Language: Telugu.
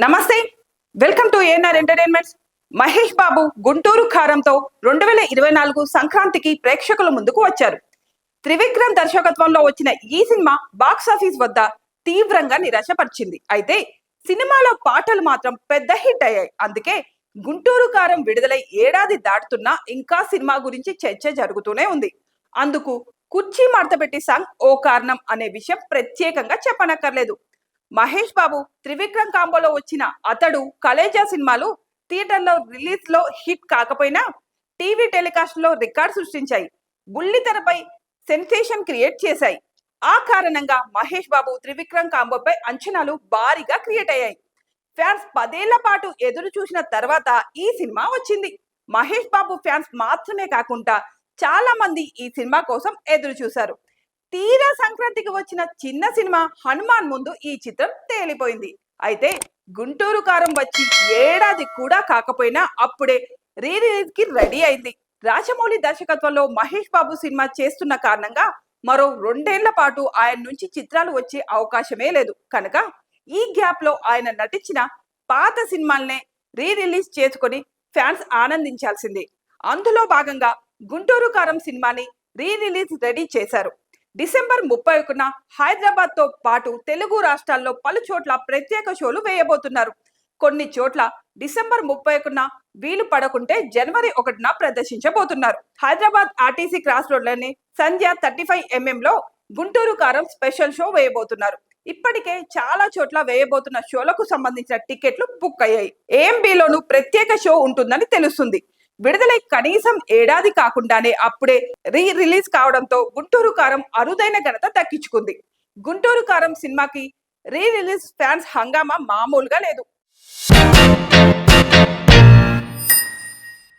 నమస్తే, welcome to ANR entertainments. Mahesh Babu Guntur కారంతో 2024 సంక్రాంతికి ప్రేక్షకుల ముందుకు వచ్చారు. త్రివిక్రమ్ దర్శకత్వంలో వచ్చిన ఈ సినిమా బాక్సాఫీస్ వద్ద తీవ్రంగా నిరాశపరిచింది. అయితే సినిమాలో పాటలు మాత్రం పెద్ద హిట్ అయ్యాయి. అందుకే గుంటూరు కారం విడుదలై ఏడాది దాటుతున్నా ఇంకా సినిమా గురించి చర్చ జరుగుతూనే ఉంది. అందుకు కుర్చీ మడతపెట్టి సాంగ్ ఓ కారణం అనే విషయం ప్రత్యేకంగా చెప్పనక్కర్లేదు. మహేష్ బాబు త్రివిక్రమ్ కాంబోలో వచ్చిన అతడు, కలేజా సినిమాలు థియేటర్లో రిలీజ్ లో హిట్ కాకపోయినా టీవీ టెలికాస్ట్ లో రికార్డ్ సృష్టించాయి. బుల్లితెరపై సెన్సేషన్ క్రియేట్ చేశాయి. ఆ కారణంగా మహేష్ బాబు త్రివిక్రమ్ కాంబోపై అంచనాలు భారీగా క్రియేట్ అయ్యాయి. ఫ్యాన్స్ 10 ఏళ్ల పాటు ఎదురు చూసిన తర్వాత ఈ సినిమా వచ్చింది. మహేష్ బాబు ఫ్యాన్స్ మాత్రమే కాకుండా చాలా మంది ఈ సినిమా కోసం ఎదురు చూశారు. తీరా సంక్రాంతికి వచ్చిన చిన్న సినిమా హనుమాన్ ముందు ఈ చిత్రం తేలిపోయింది. అయితే గుంటూరు కారం వచ్చి ఏడాది కూడా కాకపోయినా అప్పుడే రీ రిలీజ్ కి రెడీ అయింది. రాజమౌళి దర్శకత్వంలో మహేష్ బాబు సినిమా చేస్తున్న కారణంగా మరో 2 ఏళ్ల పాటు ఆయన నుంచి చిత్రాలు వచ్చే అవకాశమే లేదు. కనుక ఈ గ్యాప్ లో ఆయన నటించిన పాత సినిమాలనే రీ రిలీజ్ చేసుకొని ఫ్యాన్స్ ఆనందించాల్సిందే. అందులో భాగంగా గుంటూరు కారం సినిమాని రీ రిలీజ్ రెడీ చేశారు. డిసెంబర్ 31న హైదరాబాద్ తో పాటు తెలుగు రాష్ట్రాల్లో పలు చోట్ల ప్రత్యేక షోలు వేయబోతున్నారు. కొన్ని చోట్ల డిసెంబర్ 31న వీలు పడకుంటే జనవరి 1న ప్రదర్శించబోతున్నారు. హైదరాబాద్ ఆర్టీసీ క్రాస్ రోడ్లోని సంధ్య 35mm లో గుంటూరు కారం స్పెషల్ షో వేయబోతున్నారు. ఇప్పటికే చాలా చోట్ల వేయబోతున్న షోలకు సంబంధించిన టికెట్లు బుక్ అయ్యాయి. ఏఎంబీలోనూ ప్రత్యేక షో ఉంటుందని తెలుస్తుంది. విడుదలై కనీసం ఏడాది కాకుండానే అప్పుడే రీ రిలీజ్ కావడంతో గుంటూరు కారం అరుదైన ఘనత దక్కించుకుంది. గుంటూరు కారం సినిమాకి రీ రిలీజ్ ఫ్యాన్స్ హంగామా మామూలుగా లేదు.